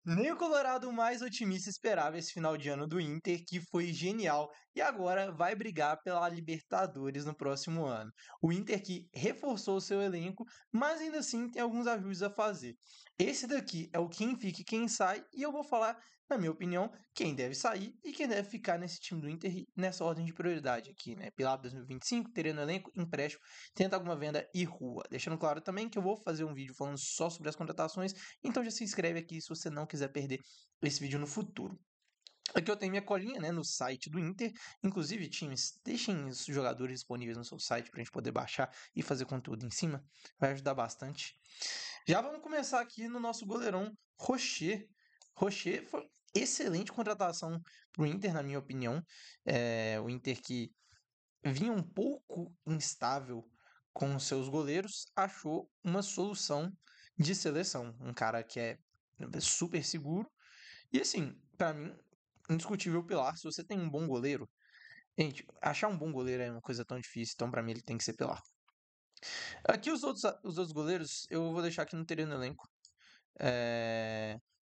Nem o Colorado mais otimista esperava esse final de ano do Inter, que foi genial, e agora vai brigar pela Libertadores no próximo ano. O Inter que reforçou seu elenco, mas ainda assim tem alguns ajustes a fazer. Esse daqui é o quem fica e quem sai, e eu vou falar, na minha opinião, quem deve sair e quem deve ficar nesse time do Inter nessa ordem de prioridade aqui, né? Pilar 2025, tereno elenco, empréstimo, tenta alguma venda e rua. Deixando claro também que eu vou fazer um vídeo falando só sobre as contratações, então já se inscreve aqui se você não quiser perder esse vídeo no futuro. Aqui eu tenho minha colinha, né, no site do Inter. Inclusive, times, deixem os jogadores disponíveis no seu site para a gente poder baixar e fazer conteúdo em cima. Vai ajudar bastante. Já vamos começar aqui no nosso goleirão Rocher. Rocher foi excelente contratação para o Inter, na minha opinião. O Inter que vinha um pouco instável com os seus goleiros, achou uma solução de seleção. Um cara que é super seguro. E assim, para mim, indiscutível pilar. Se você tem um bom goleiro, gente, achar um bom goleiro é uma coisa tão difícil, então para mim ele tem que ser pilar. Aqui os outros goleiros eu vou deixar aqui no terreno elenco.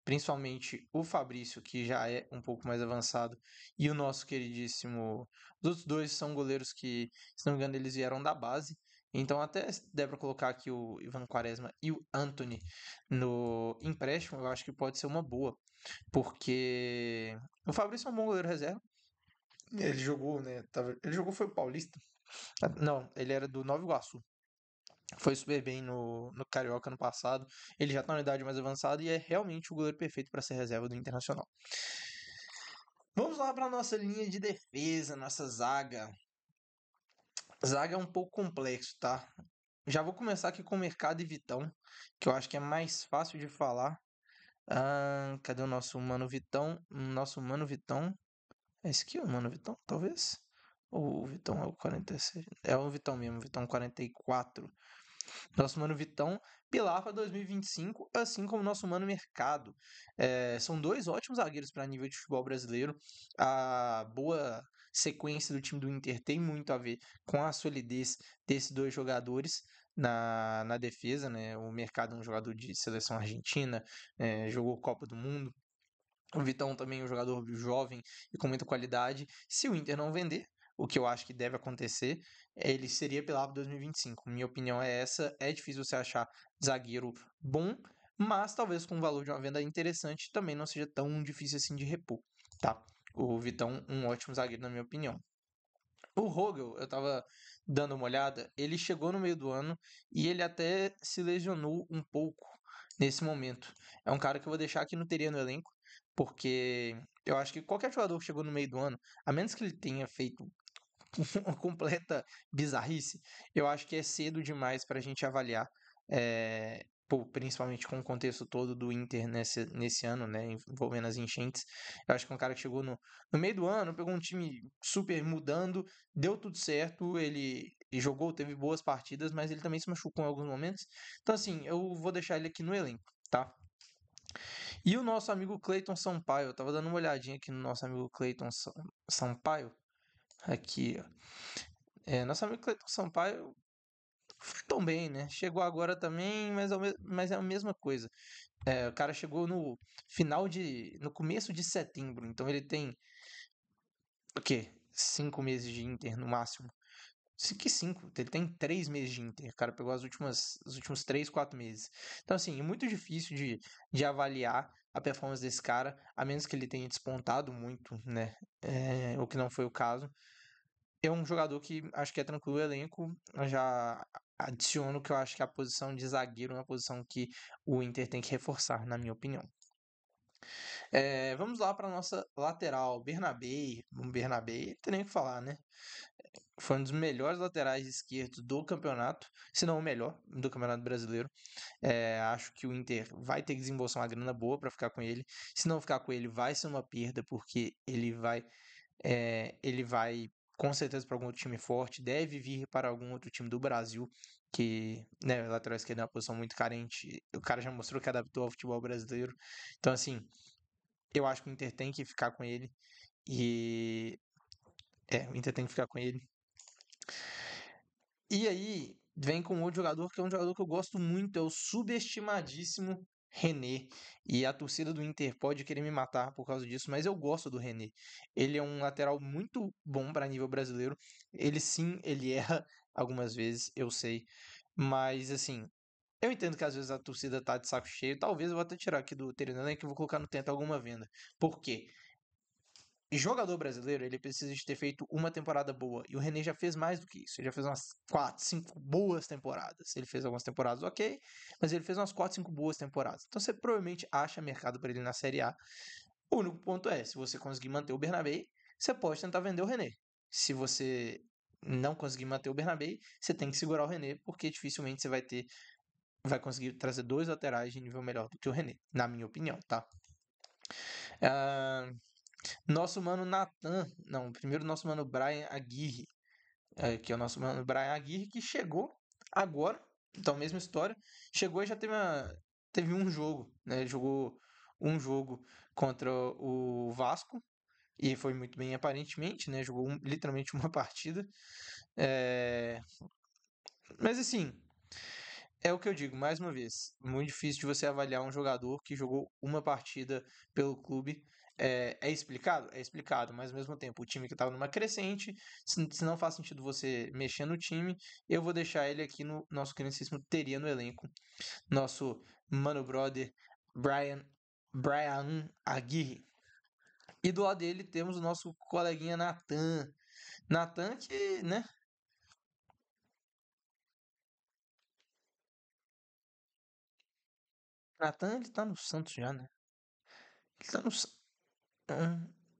Principalmente o Fabrício, que já é um pouco mais avançado, e o nosso queridíssimo. Os outros dois são goleiros que, se não me engano, eles vieram da base. Então, até der para colocar aqui o Ivan Quaresma e o Anthony no empréstimo, eu acho que pode ser uma boa. Porque o Fabrício é um bom goleiro reserva. Ele jogou, né? Ele jogou, foi o Paulista. Não, ele era do Nova Iguaçu. Foi super bem no Carioca no passado. Ele já está na idade mais avançada e é realmente o goleiro perfeito para ser reserva do Internacional. Vamos lá para nossa linha de defesa, nossa zaga. Zaga é um pouco complexo, tá? Já vou começar aqui com o Mercado e Vitão, que eu acho que é mais fácil de falar. Cadê o nosso Mano Vitão? Nosso Mano Vitão. É esse aqui o Mano Vitão, talvez? Ou o Vitão é o 46? É o Vitão mesmo, Vitão 44. Nosso mano Vitão, pilar para 2025, assim como nosso mano Mercado. São dois ótimos zagueiros para nível de futebol brasileiro. A boa sequência do time do Inter tem muito a ver com a solidez desses dois jogadores na defesa, né? O Mercado é um jogador de seleção argentina, jogou Copa do Mundo. O Vitão também é um jogador jovem e com muita qualidade. Se o Inter não vender, o que eu acho que deve acontecer, ele seria pela 2025. Minha opinião é essa. É difícil você achar zagueiro bom, mas talvez com o valor de uma venda interessante também não seja tão difícil assim de repor, tá? O Vitão, um ótimo zagueiro, na minha opinião. O Rogel, eu tava dando uma olhada, ele chegou no meio do ano e ele até se lesionou um pouco nesse momento. É um cara que eu vou deixar aqui no teria no elenco, porque eu acho que qualquer jogador que chegou no meio do ano, a menos que ele tenha feito uma completa bizarrice, eu acho que é cedo demais para a gente avaliar, principalmente com o contexto todo do Inter nesse ano, né, envolvendo as enchentes. Eu acho que é um cara que chegou no meio do ano, pegou um time super mudando, deu tudo certo, ele jogou, teve boas partidas, mas ele também se machucou em alguns momentos. Então, assim, eu vou deixar ele aqui no elenco, tá? E o nosso amigo Cleiton Sampaio, eu tava dando uma olhadinha aqui no nosso amigo Cleiton Sampaio, aqui, ó. Nosso amigo Cleiton Sampaio foi tão bem, né? Chegou agora também, mas é a mesma coisa. O cara chegou no começo de setembro, então ele tem o quê? 5 meses de Inter no máximo. Que 5? Ele tem 3 meses de Inter. O cara pegou os últimos 3, 4 meses. Então, assim, é muito difícil de avaliar a performance desse cara, a menos que ele tenha despontado muito, né? O que não foi o caso. É um jogador que acho que é tranquilo o elenco. Eu já adiciono que eu acho que a posição de zagueiro é uma posição que o Inter tem que reforçar, na minha opinião. Vamos lá para nossa lateral, Bernabé. O Bernabé, tem nem o que falar, né? Foi um dos melhores laterais esquerdos do campeonato, se não o melhor do Campeonato Brasileiro. Acho que o Inter vai ter que desembolsar uma grana boa para ficar com ele. Se não ficar com ele, vai ser uma perda, porque ele vai com certeza para algum outro time forte, deve vir para algum outro time do Brasil, que, né, lateral esquerdo é uma posição muito carente. O cara já mostrou que adaptou ao futebol brasileiro. Então, assim, eu acho que o Inter tem que ficar com ele. E. O Inter tem que ficar com ele. E aí, vem com outro jogador que é um jogador que eu gosto muito, é o subestimadíssimo René. E a torcida do Inter pode querer me matar por causa disso, mas eu gosto do René. Ele é um lateral muito bom para nível brasileiro. Ele sim, ele erra algumas vezes, eu sei. Mas assim, eu entendo que às vezes a torcida tá de saco cheio. Talvez eu vou até tirar aqui do Terenão que eu vou colocar no Tenta alguma venda. Por quê? Jogador brasileiro, ele precisa de ter feito uma temporada boa. E o René já fez mais do que isso. Ele já fez umas 4, 5 boas temporadas. Ele fez algumas temporadas ok, mas ele fez umas 4, 5 boas temporadas. Então você provavelmente acha mercado para ele na Série A. O único ponto é, se você conseguir manter o Bernabé, você pode tentar vender o René. Se você não conseguir manter o Bernabé, você tem que segurar o René, porque dificilmente você vai conseguir trazer dois laterais de nível melhor do que o René, na minha opinião, tá? Ah, nosso mano Natan, não, primeiro nosso mano Brian Aguirre, que é o nosso mano Brian Aguirre, que chegou agora, então mesma história, chegou e já teve um jogo, né? Ele jogou um jogo contra o Vasco e foi muito bem aparentemente, né? Jogou literalmente uma partida. É, mas assim, é o que eu digo, mais uma vez, muito difícil de você avaliar um jogador que jogou uma partida pelo clube. É explicado? É explicado, mas ao mesmo tempo, o time que estava numa crescente, se não faz sentido você mexer no time, eu vou deixar ele aqui no nosso grandíssimo teria no elenco. Nosso mano brother, Brian Aguirre. E do lado dele temos o nosso coleguinha Natan. Natan que, né? Natan, ele tá no Santos já, né? Ele tá no,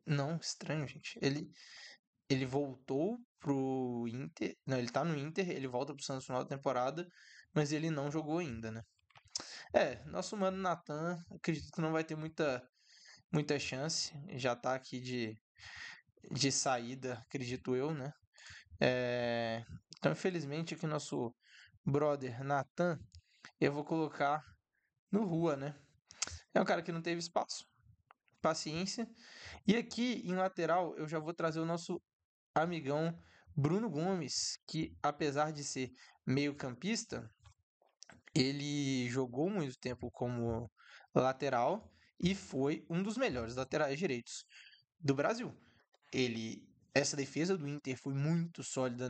não, estranho, gente. Ele voltou pro Inter. Não, ele tá no Inter, ele volta pro Santos no final da temporada, mas ele não jogou ainda, né? Nosso mano Natan, acredito que não vai ter muita chance. Já tá aqui de saída, acredito eu, né? Então, infelizmente, aqui nosso brother Natan, eu vou colocar no rua, né? É um cara que não teve espaço, paciência. E aqui em lateral, eu já vou trazer o nosso amigão Bruno Gomes, que apesar de ser meio-campista, ele jogou muito tempo como lateral e foi um dos melhores laterais direitos do Brasil. Essa defesa do Inter foi muito sólida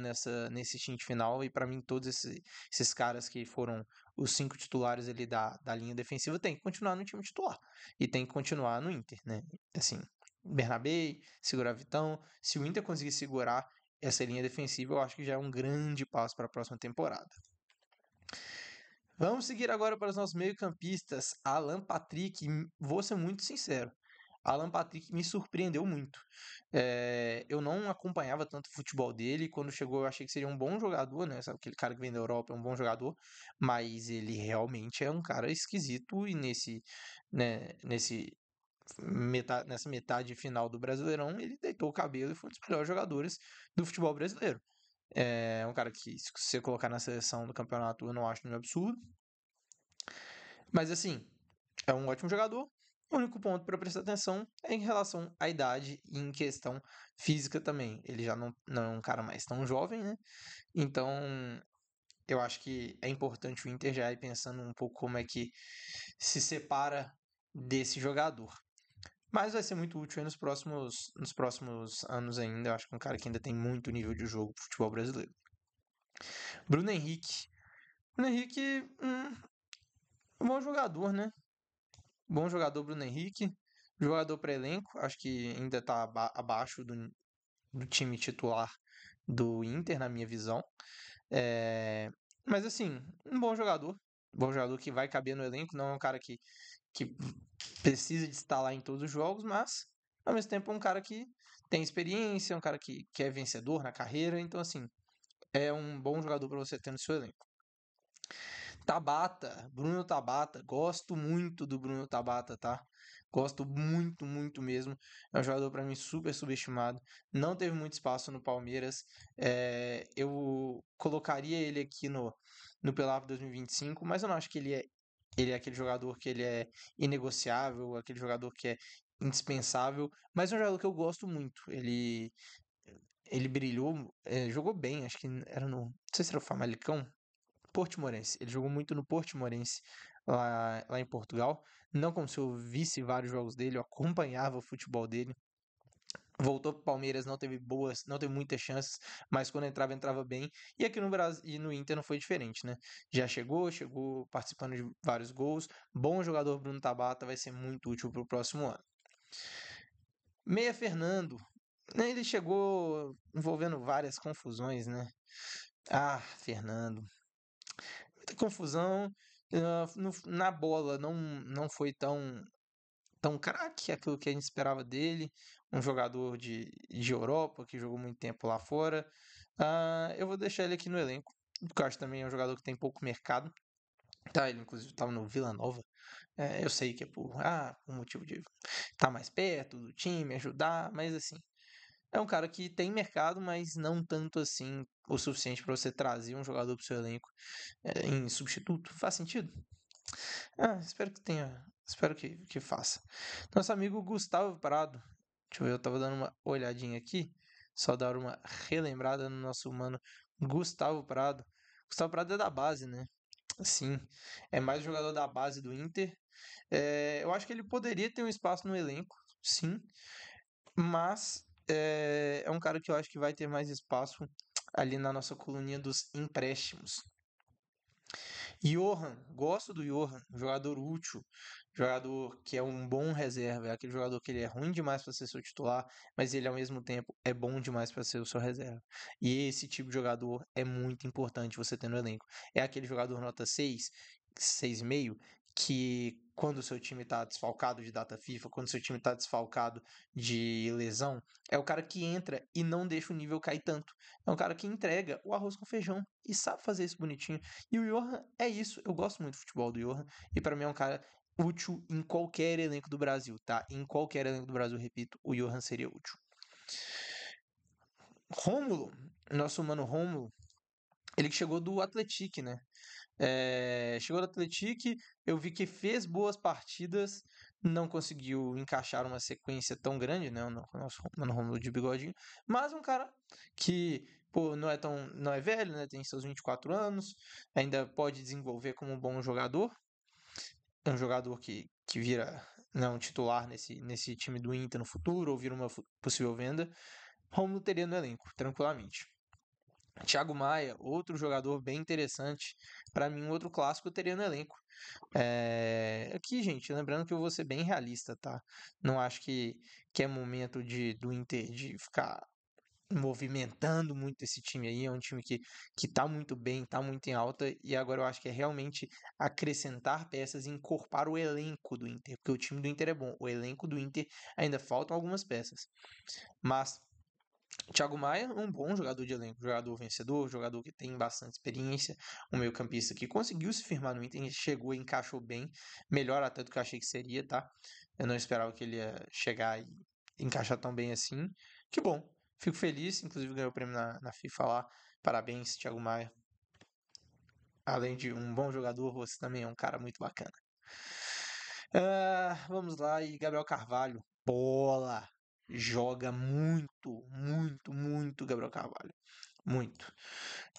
nesse stint final e para mim todos esses caras que foram os 5 titulares ali da linha defensiva tem que continuar no time titular e tem que continuar no Inter, né? Assim, Bernabé, segurar Vitão, se o Inter conseguir segurar essa linha defensiva, eu acho que já é um grande passo para a próxima temporada. Vamos seguir agora para os nossos meio-campistas. Alan Patrick, vou ser muito sincero. Alan Patrick me surpreendeu muito. Eu não acompanhava tanto o futebol dele. Quando chegou, eu achei que seria um bom jogador, né? Sabe, aquele cara que vem da Europa é um bom jogador, mas ele realmente é um cara esquisito e nessa metade final do Brasileirão, ele deitou o cabelo e foi um dos melhores jogadores do futebol brasileiro. É um cara que, se você colocar na seleção do campeonato, eu não acho nenhum absurdo. Mas assim, é um ótimo jogador. O único ponto para prestar atenção é em relação à idade e em questão física também. Ele já não é um cara mais tão jovem, né? Então, eu acho que é importante o Inter já ir pensando um pouco como é que se separa desse jogador. Mas vai ser muito útil aí nos próximos anos ainda. Eu acho que é um cara que ainda tem muito nível de jogo pro futebol brasileiro. Bruno Henrique. Bruno Henrique, um bom jogador, né? Bom jogador Bruno Henrique. Jogador para elenco. Acho que ainda está abaixo do time titular do Inter, na minha visão. Mas assim, um bom jogador. Bom jogador que vai caber no elenco. Não é um cara que precisa de estar lá em todos os jogos, mas ao mesmo tempo é um cara que tem experiência, é um cara que é vencedor na carreira. Então, assim, é um bom jogador para você ter no seu elenco. Tabata, Bruno Tabata, gosto muito do Bruno Tabata, tá? Gosto muito, muito mesmo. É um jogador para mim super subestimado. Não teve muito espaço no Palmeiras. Eu colocaria ele aqui no Pelado 2025, mas eu não acho que ele é aquele jogador que ele é inegociável, aquele jogador que é indispensável, mas é um jogador que eu gosto muito. Ele brilhou, jogou bem, acho que era no, não sei se era o Famalicão, Portimonense. Ele jogou muito no Portimonense lá em Portugal. Não como se eu visse vários jogos dele, eu acompanhava o futebol dele. Voltou pro Palmeiras, não teve muitas chances, mas quando entrava, entrava bem. E aqui no Brasil e no Inter não foi diferente, né? Já chegou participando de vários gols. Bom jogador Bruno Tabata, vai ser muito útil pro próximo ano. Meia Fernando, né, ele chegou envolvendo várias confusões, né? Ah, Fernando, muita confusão. Na bola não foi tão craque aquilo que a gente esperava dele. Um jogador de Europa que jogou muito tempo lá fora. Eu vou deixar ele aqui no elenco, porque eu acho também é um jogador que tem pouco mercado. Tá, ele inclusive estava no Vila Nova. Eu sei que é por motivo de estar mais perto do time, ajudar, mas assim, é um cara que tem mercado, mas não tanto assim o suficiente para você trazer um jogador para o seu elenco em substituto. Faz sentido? Espero que tenha. Espero que faça. Nosso amigo Gustavo Prado. Deixa eu ver, eu tava dando uma olhadinha aqui. Só dar uma relembrada no nosso mano Gustavo Prado. Gustavo Prado é da base, né? Sim, é mais jogador da base do Inter. Eu acho que ele poderia ter um espaço no elenco, sim, mas é um cara que eu acho que vai ter mais espaço ali na nossa coluninha dos empréstimos. Johan, gosto do Johan, jogador útil, jogador que é um bom reserva, é aquele jogador que ele é ruim demais para ser seu titular, mas ele ao mesmo tempo é bom demais para ser o seu reserva. E esse tipo de jogador é muito importante você ter no elenco. É aquele jogador nota 6, 6,5, que quando o seu time está desfalcado de data FIFA, quando o seu time está desfalcado de lesão, é o cara que entra e não deixa o nível cair tanto. É um cara que entrega o arroz com feijão e sabe fazer isso bonitinho. E o Johan é isso. Eu gosto muito do futebol do Johan. E para mim é um cara útil em qualquer elenco do Brasil, tá? Em qualquer elenco do Brasil, repito, o Johan seria útil. Rômulo, nosso mano Rômulo, ele que chegou do Atlético, né? Chegou do Atlético, eu vi que fez boas partidas, não conseguiu encaixar uma sequência tão grande, né? O nosso mano Rômulo de bigodinho, mas um cara que pô, não é velho, né? Tem seus 24 anos, ainda pode desenvolver como um bom jogador. É um jogador que vira um titular nesse time do Inter no futuro, ou vira uma possível venda. Romulo teria no elenco, tranquilamente. Thiago Maia, outro jogador bem interessante. Para mim, um outro clássico teria no elenco. Aqui, gente, lembrando que eu vou ser bem realista, tá? Não acho que é momento do Inter de ficar movimentando muito esse time aí. É um time que tá muito bem, tá muito em alta. E agora eu acho que é realmente acrescentar peças e encorpar o elenco do Inter. Porque o time do Inter é bom. O elenco do Inter ainda faltam algumas peças. Mas Thiago Maia, um bom jogador de elenco, jogador vencedor, jogador que tem bastante experiência, um meio-campista que conseguiu se firmar no Inter, chegou e encaixou bem, melhor até do que eu achei que seria, tá? Eu não esperava que ele ia chegar e encaixar tão bem assim. Que bom, fico feliz, inclusive ganhou o prêmio na FIFA lá. Parabéns, Thiago Maia. Além de um bom jogador, você também é um cara muito bacana. Vamos lá, e Gabriel Carvalho, bola! Joga muito, muito, muito Gabriel Carvalho. Muito.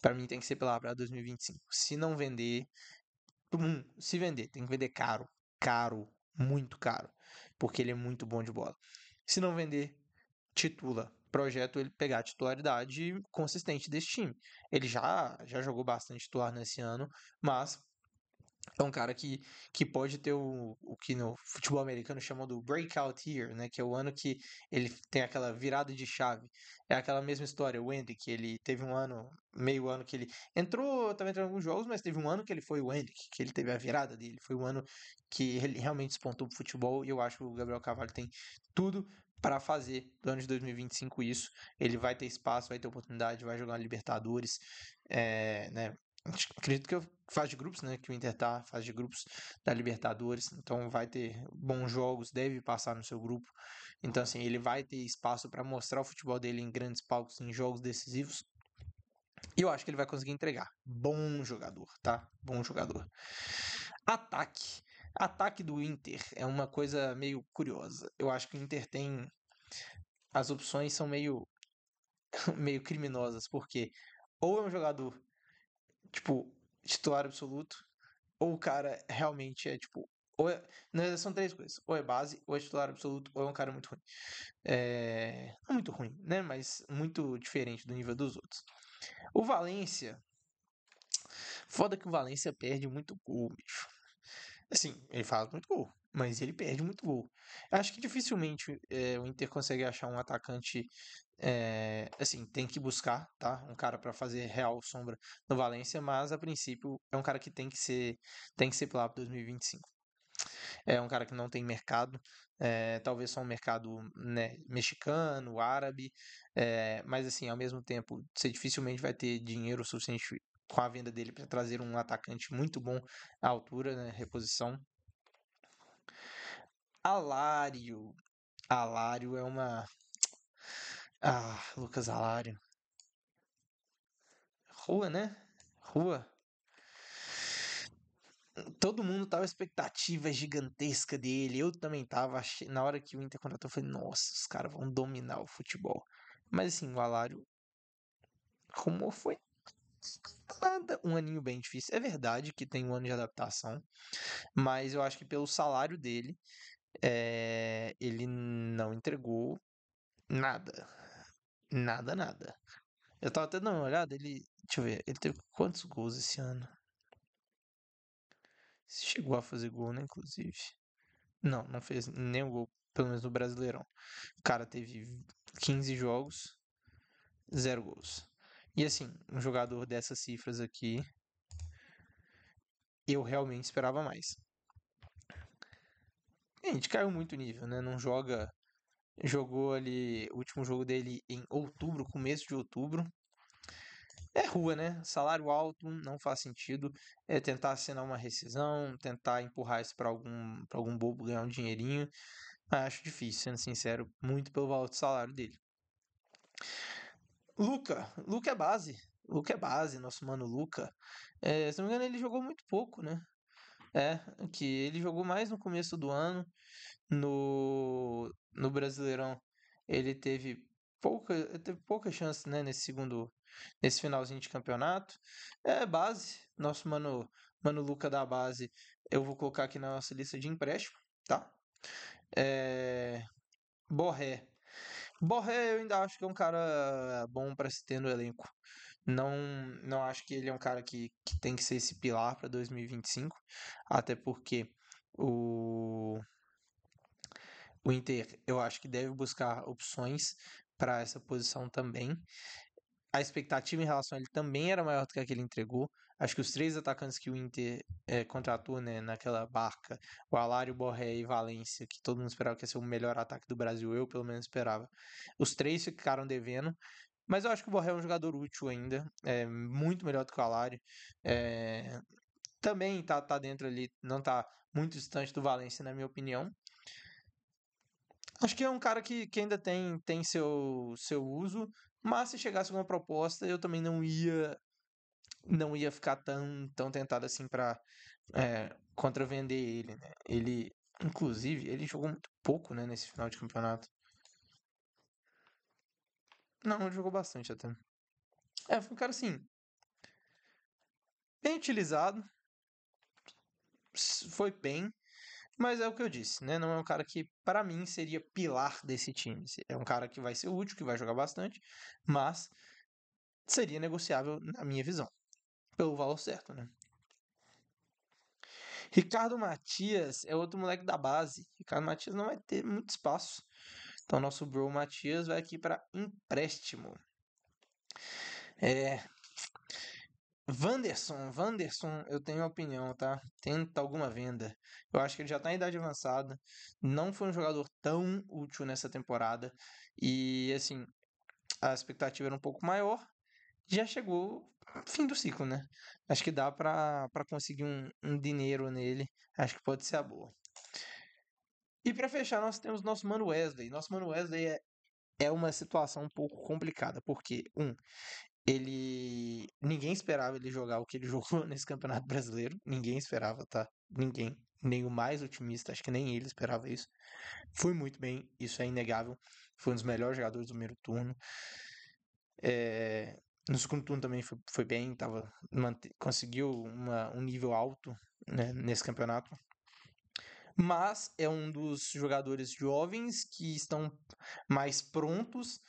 Para mim tem que ser pela para 2025. Se não vender, se vender, tem que vender caro, caro, muito caro, porque ele é muito bom de bola. Se não vender, titula. Projeto ele pegar a titularidade consistente desse time. Ele já jogou bastante titular nesse ano, mas é um cara que pode ter o que no futebol americano chamam do breakout year, né? Que é o ano que ele tem aquela virada de chave. É aquela mesma história, o Hendrick, ele teve um ano, meio ano que ele também entrou em alguns jogos, mas teve um ano que ele foi o Hendrick, que ele teve a virada dele. Foi o ano que ele realmente despontou pro futebol e eu acho que o Gabriel Carvalho tem tudo para fazer do ano de 2025 isso. Ele vai ter espaço, vai ter oportunidade, vai jogar Libertadores, né? Acredito que fase de grupos, né? Que o Inter tá, fase de grupos da Libertadores, então vai ter bons jogos, deve passar no seu grupo. Então, assim, ele vai ter espaço para mostrar o futebol dele em grandes palcos, em jogos decisivos. E eu acho que ele vai conseguir entregar. Bom jogador, tá? Bom jogador. Ataque. Ataque do Inter é uma coisa meio curiosa. Eu acho que o Inter tem. As opções são meio criminosas, porque ou é um jogador, tipo, titular absoluto, ou o cara realmente é tipo. São três coisas. Ou é base, ou é titular absoluto, ou é um cara muito ruim. Não muito ruim, né? Mas muito diferente do nível dos outros. O Valência. Foda que o Valência perde muito gol, bicho. Assim, ele faz muito gol, mas ele perde muito gol. Acho que dificilmente o Inter consegue achar um atacante. Assim, tem que buscar, tá? Um cara para fazer real sombra no Valência, mas a princípio é um cara que tem que ser pilar para 2025. É um cara que não tem mercado, talvez só um mercado, né, mexicano, árabe, mas assim, ao mesmo tempo, você dificilmente vai ter dinheiro suficiente com a venda dele para trazer um atacante muito bom à altura, né, reposição. Alário. Alário é uma. Ah, Lucas Alário. Rua, né? Rua. Todo mundo tava expectativa gigantesca dele. Eu também tava. Na hora que o Inter contratou, eu falei, nossa, os caras vão dominar o futebol. Mas assim, o Alário, como foi nada, um aninho bem difícil. É verdade que tem um ano de adaptação, mas eu acho que pelo salário dele, ele não entregou nada. Nada, nada. Eu tava até dando uma olhada, ele. Deixa eu ver, ele teve quantos gols esse ano? Chegou a fazer gol, né, inclusive. Não, não fez nenhum gol, pelo menos no Brasileirão. O cara teve 15 jogos, 0 gols. E assim, um jogador dessas cifras aqui, eu realmente esperava mais. A gente caiu muito nível, né? Não joga. Jogou ali o último jogo dele em outubro, começo de outubro. É rua, né? Salário alto não faz sentido. É tentar assinar uma rescisão, tentar empurrar isso para algum bobo ganhar um dinheirinho. Acho difícil, sendo sincero, muito pelo valor do salário dele. Luca é base. Luca é base, nosso mano Luca. Se não me engano, ele jogou muito pouco, né? Que ele jogou mais no começo do ano. No Brasileirão, ele teve pouca chance, né, nesse finalzinho de campeonato. É base, nosso mano Luca da base, eu vou colocar aqui na nossa lista de empréstimo, tá? É, Borré. Borré eu ainda acho que é um cara bom para se ter no elenco. Não, não acho que ele é um cara que tem que ser esse pilar para 2025, até porque o o Inter, eu acho que deve buscar opções para essa posição também. A expectativa em relação a ele também era maior do que a que ele entregou. Acho que os três atacantes que o Inter contratou, né, naquela barca, o Alário, Borré e Valência, que todo mundo esperava que ia ser o melhor ataque do Brasil, eu pelo menos esperava. Os três ficaram devendo, mas eu acho que o Borré é um jogador útil ainda, muito melhor do que o Alário. É, também tá dentro ali, não tá muito distante do Valência, na minha opinião. Acho que é um cara que ainda tem seu uso, mas se chegasse uma proposta, eu também não ia ficar tão tentado assim pra contravender ele, né? Inclusive, ele jogou muito pouco, né, nesse final de campeonato. Não, ele jogou bastante até. Foi um cara assim, bem utilizado, foi bem, mas é o que eu disse, né? Não é um cara que, para mim, seria pilar desse time. É um cara que vai ser útil, que vai jogar bastante, mas seria negociável na minha visão. Pelo valor certo, né? Ricardo Matias é outro moleque da base. Ricardo Matias não vai ter muito espaço. Então, nosso bro Matias vai aqui para empréstimo. É, Wanderson, eu tenho opinião, tá? Tenta alguma venda. Eu acho que ele já tá em idade avançada. Não foi um jogador tão útil nessa temporada. E, assim, a expectativa era um pouco maior. Já chegou fim do ciclo, né? Acho que dá pra conseguir um dinheiro nele. Acho que pode ser a boa. E pra fechar, nós temos nosso Mano Wesley. Nosso Mano Wesley é uma situação um pouco complicada, porque, ninguém esperava ele jogar o que ele jogou nesse Campeonato Brasileiro. Ninguém esperava, tá? Ninguém. Nem o mais otimista, acho que nem ele esperava isso. Foi muito bem, isso é inegável. Foi um dos melhores jogadores do primeiro turno. No segundo turno também foi bem, conseguiu um nível alto, né, nesse campeonato. Mas é um dos jogadores jovens que estão mais prontos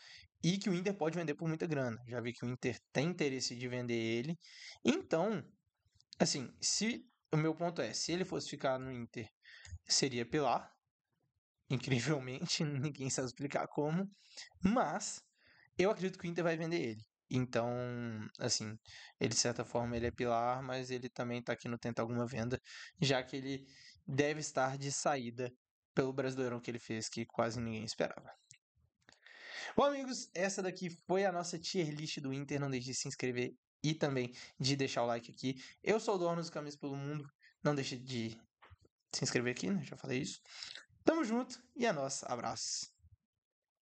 e que o Inter pode vender por muita grana. Já vi que o Inter tem interesse de vender ele. Então, assim, se o meu ponto é, se ele fosse ficar no Inter, seria pilar. Incrivelmente, ninguém sabe explicar como. Mas eu acredito que o Inter vai vender ele. Então, assim, ele de certa forma ele é pilar, mas ele também está aqui no Tenta Alguma Venda, já que ele deve estar de saída pelo Brasileirão que ele fez, que quase ninguém esperava. Bom, amigos, essa daqui foi a nossa tier list do Inter. Não deixe de se inscrever e também de deixar o like aqui. Eu sou o dono dos Caminhos pelo Mundo. Não deixe de se inscrever aqui, né? Já falei isso. Tamo junto e é nóis. Abraço.